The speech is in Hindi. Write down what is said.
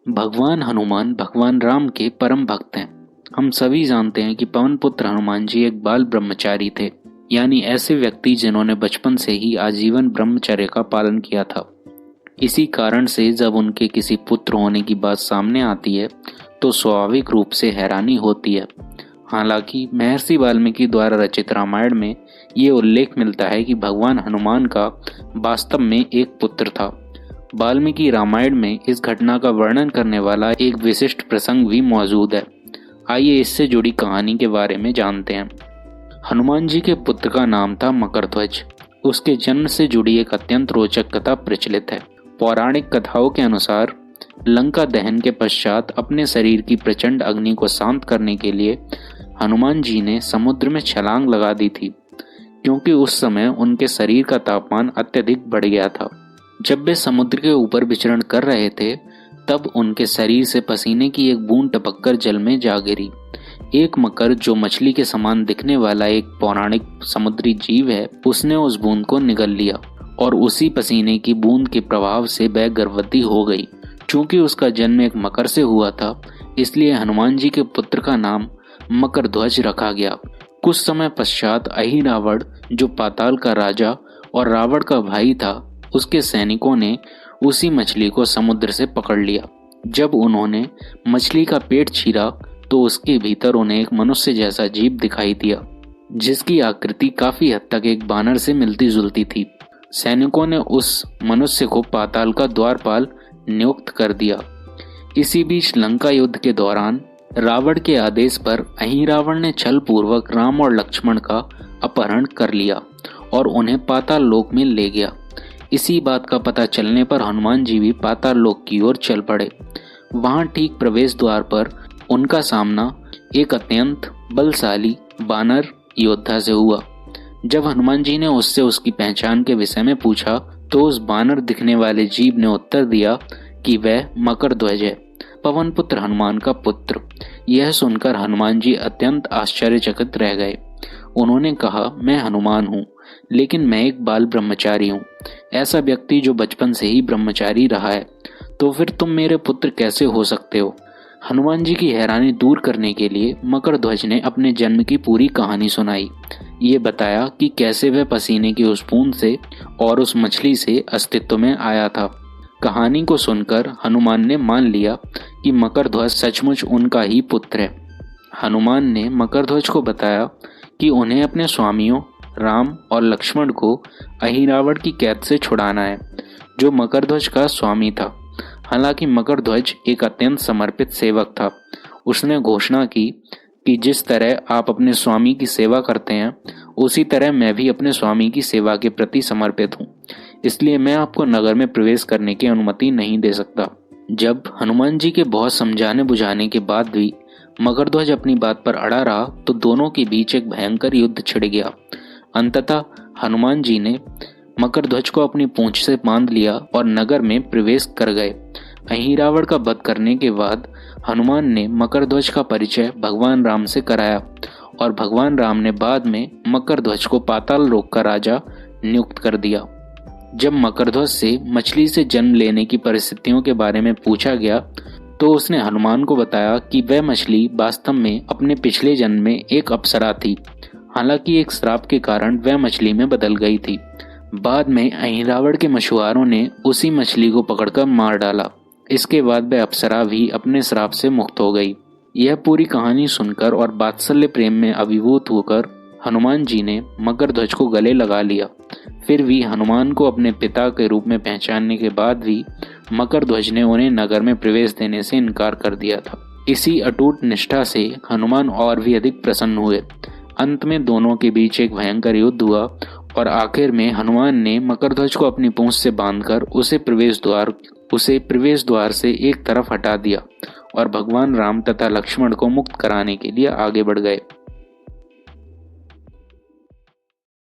भगवान हनुमान भगवान राम के परम भक्त हैं। हम सभी जानते हैं कि पवन पुत्र हनुमान जी एक बाल ब्रह्मचारी थे, यानी ऐसे व्यक्ति जिन्होंने बचपन से ही आजीवन ब्रह्मचर्य का पालन किया था। इसी कारण से जब उनके किसी पुत्र होने की बात सामने आती है तो स्वाभाविक रूप से हैरानी होती है। हालांकि महर्षि वाल्मीकि द्वारा रचित रामायण में ये उल्लेख मिलता है कि भगवान हनुमान का वास्तव में एक पुत्र था। वाल्मीकि रामायण में इस घटना का वर्णन करने वाला एक विशिष्ट प्रसंग भी मौजूद है। आइए इससे जुड़ी कहानी के बारे में जानते हैं। हनुमान जी के पुत्र का नाम था मकरध्वज। उसके जन्म से जुड़ी एक अत्यंत रोचक कथा प्रचलित है। पौराणिक कथाओं के अनुसार लंका दहन के पश्चात अपने शरीर की प्रचंड अग्नि को शांत करने के लिए हनुमान जी ने समुद्र में छलांग लगा दी थी, क्योंकि उस समय उनके शरीर का तापमान अत्यधिक बढ़ गया था। जब वे समुद्र के ऊपर विचरण कर रहे थे तब उनके शरीर से पसीने की एक बूंद टपककर जल में जा गिरी। एक मकर, जो मछली के समान दिखने वाला एक पौराणिक समुद्री जीव है, उसने उस बूंद को निगल लिया और उसी पसीने की बूंद के प्रभाव से वह गर्भवती हो गई। चूंकि उसका जन्म एक मकर से हुआ था, इसलिए हनुमान जी के पुत्र का नाम मकरध्वज रखा गया। कुछ समय पश्चात अहिरावण, जो पाताल का राजा और रावण का भाई था, उसके सैनिकों ने उसी मछली को समुद्र से पकड़ लिया। जब उन्होंने मछली का पेट चीरा तो उसके भीतर उन्हें एक मनुष्य जैसा जीव दिखाई दिया, जिसकी आकृति काफी हद तक एक बानर से मिलती जुलती थी। सैनिकों ने उस मनुष्य को पाताल का द्वारपाल नियुक्त कर दिया। इसी बीच लंका युद्ध के दौरान रावण के आदेश पर अहिरावण ने छल पूर्वक राम और लक्ष्मण का अपहरण कर लिया और उन्हें पाताल लोक में ले गया। इसी बात का पता चलने पर हनुमान जी भी पाताल लोक की ओर चल पड़े। वहां ठीक प्रवेश द्वार पर उनका सामना एक अत्यंत बलशाली बानर योद्धा से हुआ। जब हनुमान जी ने उससे उसकी पहचान के विषय में पूछा तो उस बानर दिखने वाले जीव ने उत्तर दिया कि वह मकरध्वज है, पवन पुत्र हनुमान का पुत्र। यह सुनकर हनुमान जी अत्यंत आश्चर्यचकित रह गए। उन्होंने कहा, मैं हनुमान हूँ, लेकिन मैं एक बाल ब्रह्मचारी हूँ। ऐसा व्यक्ति जो बचपन से ही ब्रह्मचारी रहा है, तो फिर तुम मेरे पुत्र कैसे हो सकते हो? हनुमान जी की हैरानी दूर करने के लिए मकरध्वज ने अपने जन्म की पूरी कहानी सुनाई। ये बताया कि कैसे वह पसीने की उस बूंद से और उस मछली से अस्तित्व में आया था। कहानी को सुनकर हनुमान ने मान लिया कि मकरध्वज सचमुच उनका ही पुत्र है। हनुमान ने मकरध्वज को बताया कि उन्हें अपने स्वामियों राम और लक्ष्मण को अहिरावण की कैद से छुड़ाना है, जो मकरध्वज का स्वामी था। हालांकि मकरध्वज एक अत्यंत समर्पित सेवक था। उसने घोषणा की कि जिस तरह आप अपने स्वामी की सेवा करते हैं, उसी तरह मैं भी अपने स्वामी की सेवा के प्रति समर्पित हूँ, इसलिए मैं आपको नगर में प्रवेश करने की अनुमति नहीं दे सकता। जब हनुमान जी के बहुत समझाने बुझाने के बाद भी मकरध्वज अपनी बात पर अड़ा रहा तो दोनों के बीच एक भयंकर युद्ध छिड़ गया। अंततः हनुमान जी ने मकरध्वज को अपनी पूंछ से बांध लिया और नगर में प्रवेश कर गए। अहिरावण का वध करने के बाद हनुमान ने मकरध्वज का परिचय भगवान राम से कराया और भगवान राम ने बाद में मकरध्वज को पाताल लोक का राजा नियुक्त कर दिया। जब मकरध्वज से मछली से जन्म लेने की परिस्थितियों के बारे में पूछा गया तो उसने हनुमान को बताया कि वह मछली वास्तव में अपने पिछले जन्म में एक अप्सरा थी। हालांकि एक श्राप के कारण वह मछली में बदल गई थी। बाद में अहिरावण के मछुआरों ने उसी मछली को पकड़कर मार डाला। इसके बाद वह अप्सरा भी अपने श्राप से मुक्त हो गई। यह पूरी कहानी सुनकर और वात्सल्य प्रेम में अभिभूत होकर हनुमान जी ने मकरध्वज को गले लगा लिया। फिर भी हनुमान को अपने पिता के रूप में पहचानने के बाद भी मकरध्वज ने उन्हें नगर में प्रवेश देने से इनकार कर दिया था। इसी अटूट निष्ठा से हनुमान और भी अधिक प्रसन्न हुए। अंत में दोनों के बीच एक भयंकर युद्ध हुआ और आखिर में हनुमान ने मकरध्वज को अपनी पूंछ से बांधकर उसे प्रवेश द्वार से एक तरफ हटा दिया और भगवान राम तथा लक्ष्मण को मुक्त कराने के लिए आगे बढ़ गए।